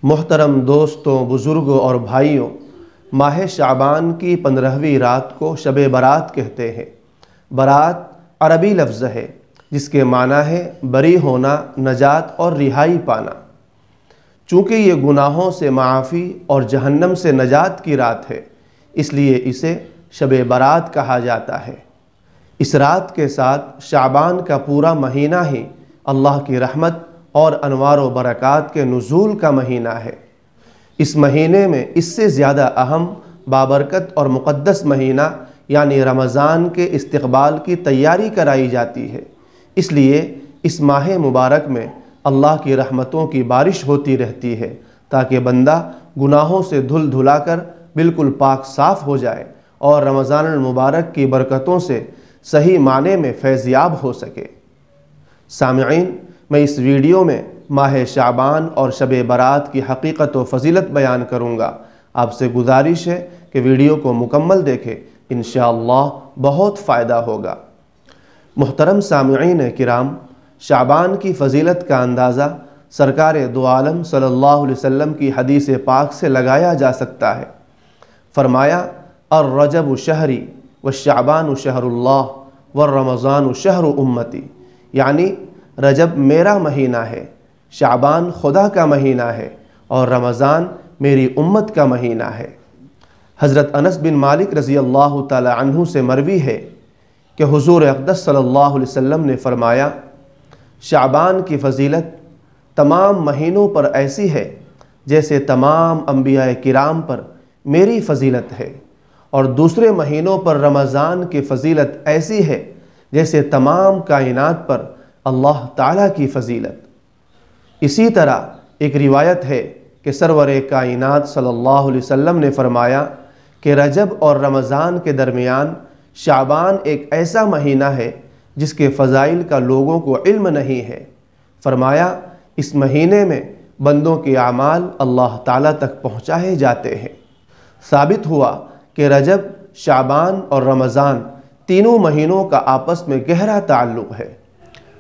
محترم دوستوں، بزرگوں اور بھائیوں، ماہ شعبان کی 15ویں رات کو شب برات کہتے ہیں۔ برات عربی لفظ ہے جس کے معنی ہے بری ہونا، نجات اور رہائی پانا۔ چونکہ یہ گناہوں سے معافی اور جہنم سے نجات کی رات ہے، اس لیے اسے شب برات کہا جاتا ہے۔ اس رات کے ساتھ شعبان کا پورا مہینہ ہی اللہ کی رحمت اور انوار و برکات کے نزول کا مہینہ ہے۔ اس مہینے میں اس سے زیادہ اہم، بابرکت اور مقدس مہینہ یعنی رمضان کے استقبال کی تیاری کرائی جاتی ہے۔ اس لیے اس ماہ مبارک میں اللہ کی رحمتوں کی بارش ہوتی رہتی ہے تاکہ بندہ گناہوں سے دھل دھلا کر بالکل پاک صاف ہو جائے اور رمضان المبارک کی برکتوں سے صحیح معنی میں فیضیاب ہو سکے۔ سامعین، میں اس ویڈیو میں ماہ شعبان اور شب برات کی حقیقت و فضیلت بیان کروں گا۔ آپ سے گزارش ہے کہ ویڈیو کو مکمل دیکھیں، انشاءاللہ بہت فائدہ ہوگا۔ محترم سامعین کرام، شعبان کی فضیلت کا اندازہ سرکار دو عالم صلی اللہ علیہ وسلم کی حدیث پاک سے لگایا جا سکتا ہے۔ فرمایا، الرجب شہری والشعبان شہر اللہ والرمضان شہر امتی، یعنی رجب میرا مہینہ ہے، شعبان خدا کا مہینہ ہے اور رمضان میری امت کا مہینہ ہے۔ حضرت انس بن مالک رضی اللہ تعالی عنہ سے مروی ہے کہ حضور اقدس صلی اللہ علیہ وسلم نے فرمایا، شعبان کی فضیلت تمام مہینوں پر ایسی ہے جیسے تمام انبیاء کرام پر میری فضیلت ہے، اور دوسرے مہینوں پر رمضان کی فضیلت ایسی ہے جیسے تمام کائنات پر اللہ تعالیٰ کی فضیلت۔ اسی طرح ایک روایت ہے کہ سرور کائنات صلی اللہ علیہ وسلم نے فرمایا کہ رجب اور رمضان کے درمیان شعبان ایک ایسا مہینہ ہے جس کے فضائل کا لوگوں کو علم نہیں ہے۔ فرمایا، اس مہینے میں بندوں کے اعمال اللہ تعالیٰ تک پہنچائے جاتے ہیں۔ ثابت ہوا کہ رجب، شعبان اور رمضان تینوں مہینوں کا آپس میں گہرا تعلق ہے۔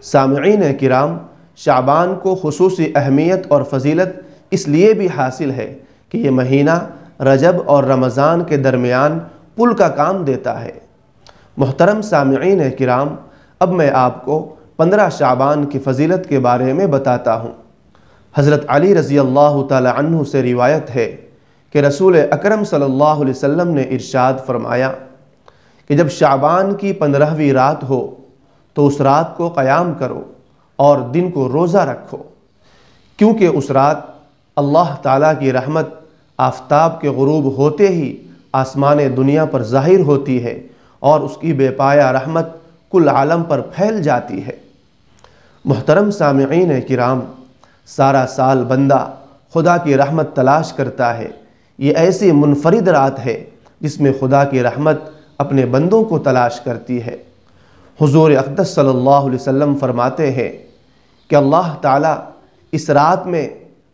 سامعین کرام، شعبان کو خصوصی اہمیت اور فضیلت اس لیے بھی حاصل ہے کہ یہ مہینہ رجب اور رمضان کے درمیان پل کا کام دیتا ہے۔ محترم سامعین کرام، اب میں آپ کو 15 شعبان کی فضیلت کے بارے میں بتاتا ہوں۔ حضرت علی رضی اللہ تعالی عنہ سے روایت ہے کہ رسول اکرم صلی اللہ علیہ وسلم نے ارشاد فرمایا کہ جب شعبان کی 15ویں رات ہو تو اس رات کو قیام کرو اور دن کو روزہ رکھو، کیونکہ اس رات اللہ تعالیٰ کی رحمت آفتاب کے غروب ہوتے ہی آسمان دنیا پر ظاہر ہوتی ہے اور اس کی بے پایہ رحمت کل عالم پر پھیل جاتی ہے۔ محترم سامعین کرام، سارا سال بندہ خدا کی رحمت تلاش کرتا ہے۔ یہ ایسی منفرد رات ہے جس میں خدا کی رحمت اپنے بندوں کو تلاش کرتی ہے۔ حضور اقدس صلی اللہ علیہ وسلم فرماتے ہیں کہ اللہ تعالیٰ اس رات میں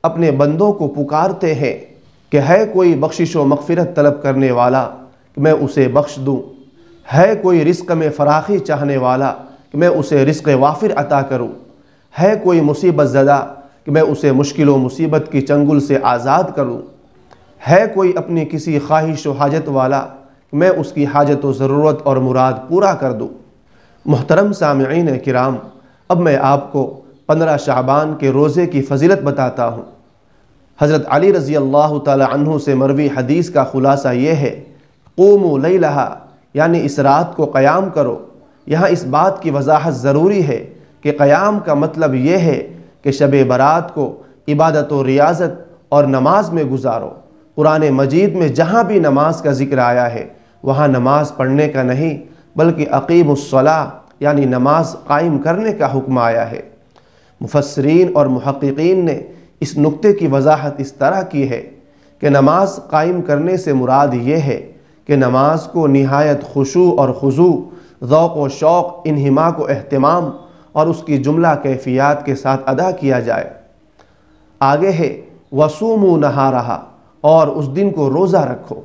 اپنے بندوں کو پکارتے ہیں کہ ہے کوئی بخشش و مغفرت طلب کرنے والا کہ میں اسے بخش دوں، ہے کوئی رزق میں فراخی چاہنے والا کہ میں اسے رزق وافر عطا کروں، ہے کوئی مصیبت زدہ کہ میں اسے مشکل و مصیبت کی چنگل سے آزاد کروں، ہے کوئی اپنی کسی خواہش و حاجت والا کہ میں اس کی حاجت و ضرورت اور مراد پورا کر دوں۔ محترم سامعین کرام، اب میں آپ کو 15 شعبان کے روزے کی فضیلت بتاتا ہوں۔ حضرت علی رضی اللہ تعالی عنہ سے مروی حدیث کا خلاصہ یہ ہے، قوموا لیلہا، یعنی اس رات کو قیام کرو۔ یہاں اس بات کی وضاحت ضروری ہے کہ قیام کا مطلب یہ ہے کہ شب برات کو عبادت و ریاضت اور نماز میں گزارو۔ قرآن مجید میں جہاں بھی نماز کا ذکر آیا ہے وہاں نماز پڑھنے کا نہیں بلکہ اقیموا الصلاۃ یعنی نماز قائم کرنے کا حکم آیا ہے۔ مفسرین اور محققین نے اس نقطے کی وضاحت اس طرح کی ہے کہ نماز قائم کرنے سے مراد یہ ہے کہ نماز کو نہایت خشوع اور خضوع، ذوق و شوق، انہماک و اہتمام اور اس کی جملہ کیفیات کے ساتھ ادا کیا جائے۔ آگے ہے وصوموا نہارہا، اور اس دن کو روزہ رکھو۔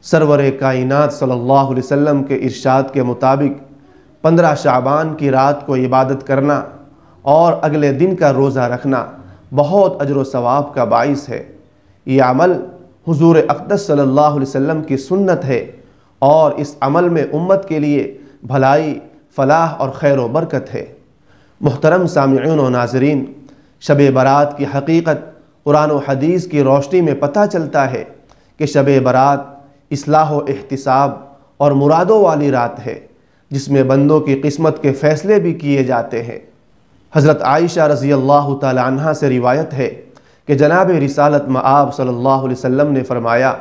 سرور کائنات صلی اللہ علیہ وسلم کے ارشاد کے مطابق 15 شعبان کی رات کو عبادت کرنا اور اگلے دن کا روزہ رکھنا بہت اجر و ثواب کا باعث ہے۔ یہ عمل حضور اقدس صلی اللہ علیہ وسلم کی سنت ہے اور اس عمل میں امت کے لیے بھلائی، فلاح اور خیر و برکت ہے۔ محترم سامعین و ناظرین، شب برات کی حقیقت قرآن و حدیث کی روشنی میں پتہ چلتا ہے کہ شب برات اصلاح و احتساب اور مرادوں والی رات ہے، جس میں بندوں کی قسمت کے فیصلے بھی کیے جاتے ہیں۔ حضرت عائشہ رضی اللہ تعالی عنہا سے روایت ہے کہ جناب رسالت مآب صلی اللہ علیہ وسلم نے فرمایا،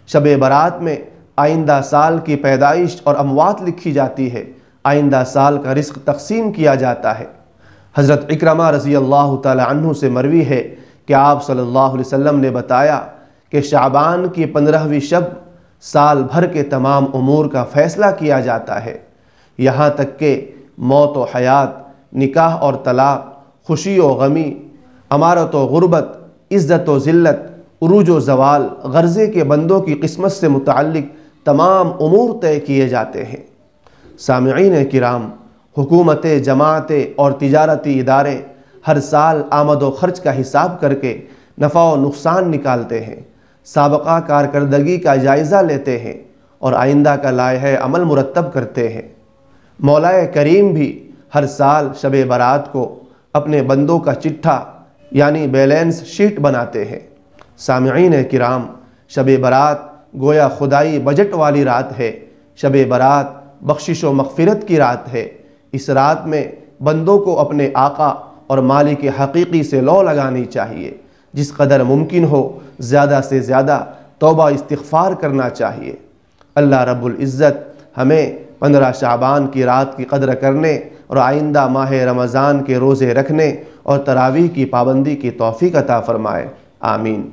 شب برات میں آئندہ سال کی پیدائش اور اموات لکھی جاتی ہے، آئندہ سال کا رزق تقسیم کیا جاتا ہے۔ حضرت اکرمہ رضی اللہ تعالی عنہ سے مروی ہے کہ آپ صلی اللہ علیہ وسلم نے بتایا کہ شعبان کی 15ویں شب سال بھر کے تمام امور کا فیصلہ کیا جاتا ہے، یہاں تک کہ موت و حیات، نکاح اور طلاق، خوشی و غمی، امارت و غربت، عزت و ذلت، عروج و زوال، غرضے کے بندوں کی قسمت سے متعلق تمام امور طے کیے جاتے ہیں۔ سامعین کرام، حکومتیں، جماعتیں اور تجارتی ادارے ہر سال آمد و خرچ کا حساب کر کے نفع و نقصان نکالتے ہیں، سابقہ کارکردگی کا جائزہ لیتے ہیں اور آئندہ کا لائحہ عمل مرتب کرتے ہیں۔ مولا کریم بھی ہر سال شب برات کو اپنے بندوں کا چٹھا یعنی بیلنس شیٹ بناتے ہیں۔ سامعین کرام، شب برات گویا خدائی بجٹ والی رات ہے۔ شب برات بخشش و مغفرت کی رات ہے۔ اس رات میں بندوں کو اپنے آقا اور مالک حقیقی سے لو لگانی چاہیے۔ جس قدر ممکن ہو زیادہ سے زیادہ توبہ استغفار کرنا چاہیے۔ اللہ رب العزت ہمیں 15 شعبان کی رات کی قدر کرنے اور آئندہ ماہ رمضان کے روزے رکھنے اور تراویح کی پابندی کی توفیق عطا فرمائے۔ آمین۔